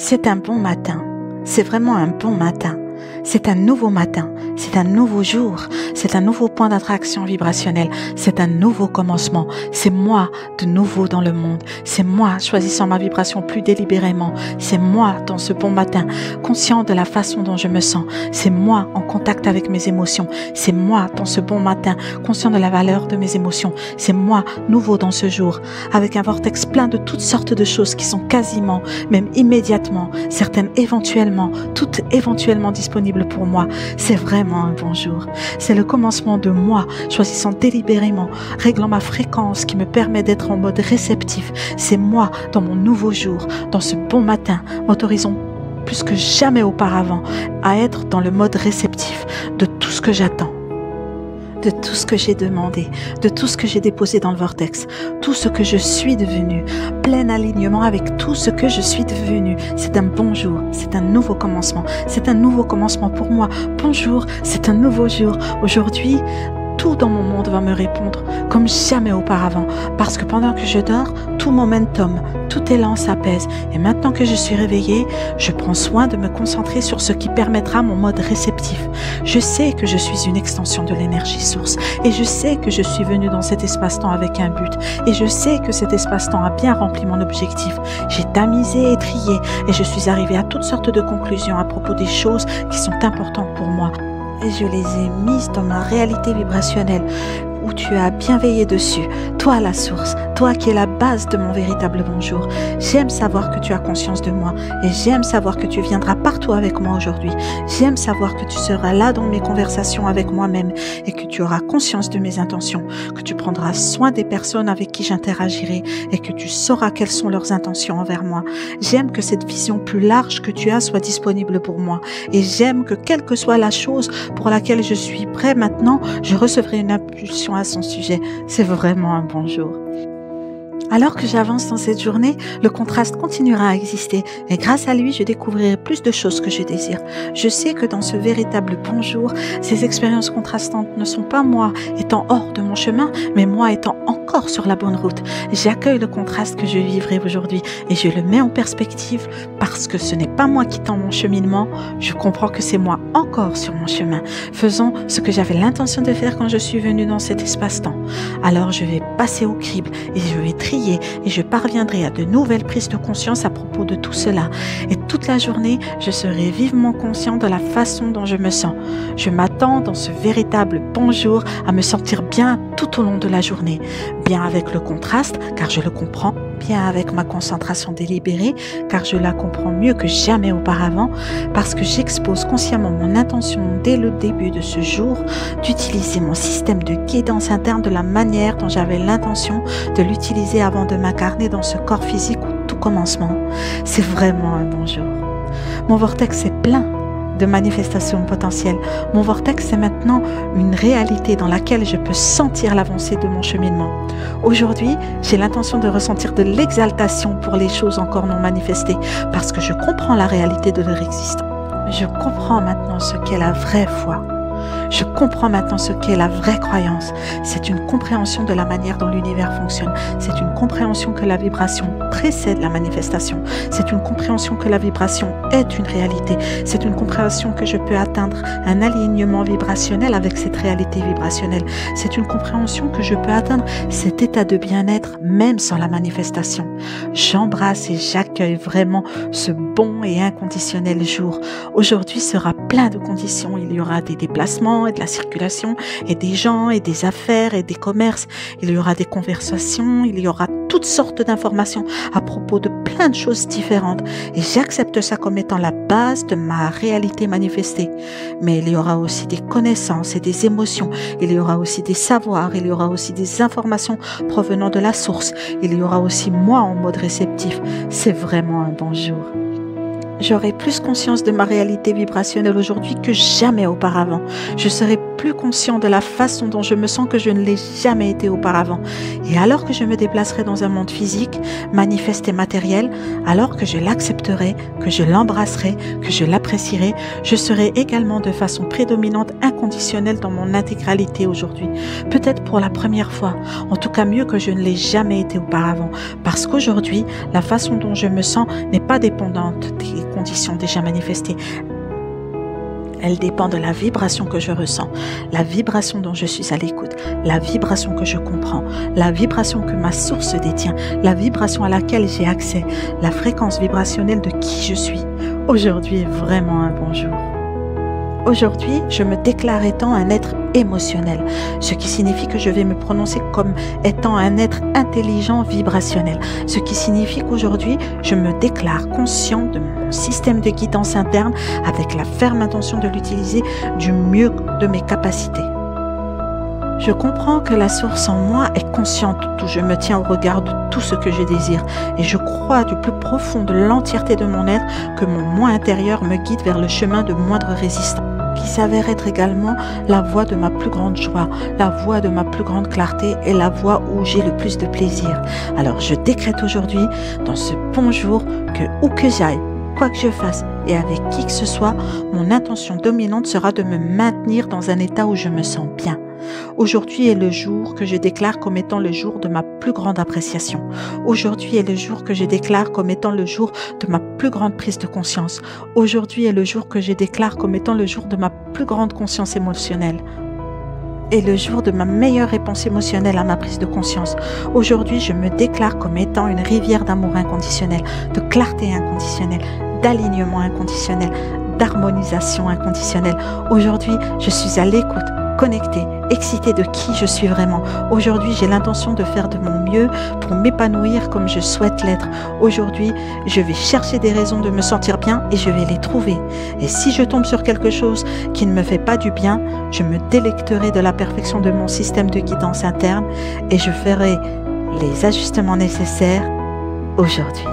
C'est un bon matin. C'est vraiment un bon matin. C'est un nouveau matin, c'est un nouveau jour, c'est un nouveau point d'attraction vibrationnelle, c'est un nouveau commencement, c'est moi de nouveau dans le monde, c'est moi choisissant ma vibration plus délibérément, c'est moi dans ce bon matin, conscient de la façon dont je me sens, c'est moi en contact avec mes émotions, c'est moi dans ce bon matin, conscient de la valeur de mes émotions, c'est moi nouveau dans ce jour, avec un vortex plein de toutes sortes de choses qui sont quasiment, même immédiatement, certaines éventuellement, toutes éventuellement disponibles pour moi. C'est vraiment un bon jour. C'est le commencement de moi, choisissant délibérément, réglant ma fréquence qui me permet d'être en mode réceptif. C'est moi dans mon nouveau jour, dans ce bon matin, m'autorisant plus que jamais auparavant à être dans le mode réceptif de tout ce que j'attends, de tout ce que j'ai demandé, de tout ce que j'ai déposé dans le vortex, tout ce que je suis devenu, plein alignement avec tout ce que je suis devenu. C'est un bon jour, c'est un nouveau commencement, c'est un nouveau commencement pour moi. Bonjour, c'est un nouveau jour. Aujourd'hui, tout dans mon monde va me répondre comme jamais auparavant, parce que pendant que je dors, tout momentum, tout élan s'apaise. Et maintenant que je suis réveillée, je prends soin de me concentrer sur ce qui permettra mon mode réceptif. Je sais que je suis une extension de l'énergie source, et je sais que je suis venue dans cet espace-temps avec un but, et je sais que cet espace-temps a bien rempli mon objectif. J'ai tamisé et trié, et je suis arrivée à toutes sortes de conclusions à propos des choses qui sont importantes pour moi. Et je les ai mises dans ma réalité vibrationnelle où tu as bien veillé dessus. Toi la source, toi qui es la base de mon véritable bonjour. J'aime savoir que tu as conscience de moi et j'aime savoir que tu viendras partout avec moi aujourd'hui. J'aime savoir que tu seras là dans mes conversations avec moi-même et que tu auras conscience de mes intentions, que tu prendras soin des personnes avec qui j'interagirai et que tu sauras quelles sont leurs intentions envers moi. J'aime que cette vision plus large que tu as soit disponible pour moi et j'aime que quelle que soit la chose pour laquelle je suis prêt maintenant, je recevrai une impulsion à son sujet. C'est vraiment un bon jour. Alors que j'avance dans cette journée, le contraste continuera à exister et grâce à lui, je découvrirai plus de choses que je désire. Je sais que dans ce véritable bonjour, ces expériences contrastantes ne sont pas moi étant hors de mon chemin, mais moi étant encore sur la bonne route. J'accueille le contraste que je vivrai aujourd'hui et je le mets en perspective parce que ce n'est pas moi qui tends mon cheminement, je comprends que c'est moi encore sur mon chemin, faisant ce que j'avais l'intention de faire quand je suis venue dans cet espace-temps. Alors je vais passer au crible et je vais trier et je parviendrai à de nouvelles prises de conscience à propos de tout cela. Et toute la journée, je serai vivement conscient de la façon dont je me sens. Je m'attends dans ce véritable bonjour à me sentir bien tout au long de la journée. Bien avec le contraste, car je le comprends. Bien avec ma concentration délibérée, car je la comprends mieux que jamais auparavant, parce que j'expose consciemment mon intention dès le début de ce jour d'utiliser mon système de guidance interne de la manière dont j'avais l'intention de l'utiliser avant de m'incarner dans ce corps physique au tout commencement. C'est vraiment un bon jour. Mon vortex est plein de manifestations potentielles. Mon vortex est maintenant une réalité dans laquelle je peux sentir l'avancée de mon cheminement. Aujourd'hui, j'ai l'intention de ressentir de l'exaltation pour les choses encore non manifestées parce que je comprends la réalité de leur existence. Je comprends maintenant ce qu'est la vraie foi. Je comprends maintenant ce qu'est la vraie croyance. C'est une compréhension de la manière dont l'univers fonctionne. C'est une compréhension que la vibration précède la manifestation. C'est une compréhension que la vibration est une réalité. C'est une compréhension que je peux atteindre un alignement vibrationnel avec cette réalité vibrationnelle. C'est une compréhension que je peux atteindre cet état de bien-être même sans la manifestation. J'embrasse et j'accueille vraiment ce bon et inconditionnel jour. Aujourd'hui sera plein de conditions. Il y aura des déplacements et de la circulation et des gens et des affaires et des commerces. Il y aura des conversations, il y aura toutes sortes d'informations à propos de plein de choses différentes et j'accepte ça comme étant la base de ma réalité manifestée. Mais il y aura aussi des connaissances et des émotions, il y aura aussi des savoirs, il y aura aussi des informations provenant de la source, il y aura aussi moi en mode réceptif. C'est vraiment un bon jour. J'aurai plus conscience de ma réalité vibrationnelle aujourd'hui que jamais auparavant. Je serai plus conscient de la façon dont je me sens que je ne l'ai jamais été auparavant. Et alors que je me déplacerai dans un monde physique, manifeste et matériel, alors que je l'accepterai, que je l'embrasserai, que je l'apprécierai, je serai également de façon prédominante, inconditionnelle dans mon intégralité aujourd'hui. Peut-être pour la première fois, en tout cas mieux que je ne l'ai jamais été auparavant. Parce qu'aujourd'hui, la façon dont je me sens n'est pas dépendante des conditions déjà manifestées. Elle dépend de la vibration que je ressens, la vibration dont je suis à l'écoute, la vibration que je comprends, la vibration que ma source détient, la vibration à laquelle j'ai accès, la fréquence vibrationnelle de qui je suis. Aujourd'hui est vraiment un bon jour. Aujourd'hui, je me déclare étant un être émotionnel, ce qui signifie que je vais me prononcer comme étant un être intelligent vibrationnel, ce qui signifie qu'aujourd'hui, je me déclare conscient de mon système de guidance interne avec la ferme intention de l'utiliser du mieux de mes capacités. Je comprends que la source en moi est consciente d'où je me tiens au regard de tout ce que je désire et je crois du plus profond de l'entièreté de mon être que mon moi intérieur me guide vers le chemin de moindre résistance, qui s'avère être également la voie de ma plus grande joie, la voie de ma plus grande clarté et la voie où j'ai le plus de plaisir. Alors je décrète aujourd'hui, dans ce bon jour, que où que j'aille, quoi que je fasse et avec qui que ce soit, mon intention dominante sera de me maintenir dans un état où je me sens bien. Aujourd'hui est le jour que je déclare comme étant le jour de ma plus grande appréciation. Aujourd'hui est le jour que je déclare comme étant le jour de ma plus grande prise de conscience. Aujourd'hui est le jour que je déclare comme étant le jour de ma plus grande conscience émotionnelle. Et le jour de ma meilleure réponse émotionnelle à ma prise de conscience. Aujourd'hui, je me déclare comme étant une rivière d'amour inconditionnel, de clarté inconditionnelle, d'alignement inconditionnel, d'harmonisation inconditionnelle. Aujourd'hui, je suis à l'écoute, connectée, excitée de qui je suis vraiment. Aujourd'hui, j'ai l'intention de faire de mon mieux pour m'épanouir comme je souhaite l'être. Aujourd'hui, je vais chercher des raisons de me sentir bien et je vais les trouver. Et si je tombe sur quelque chose qui ne me fait pas du bien, je me délecterai de la perfection de mon système de guidance interne et je ferai les ajustements nécessaires aujourd'hui.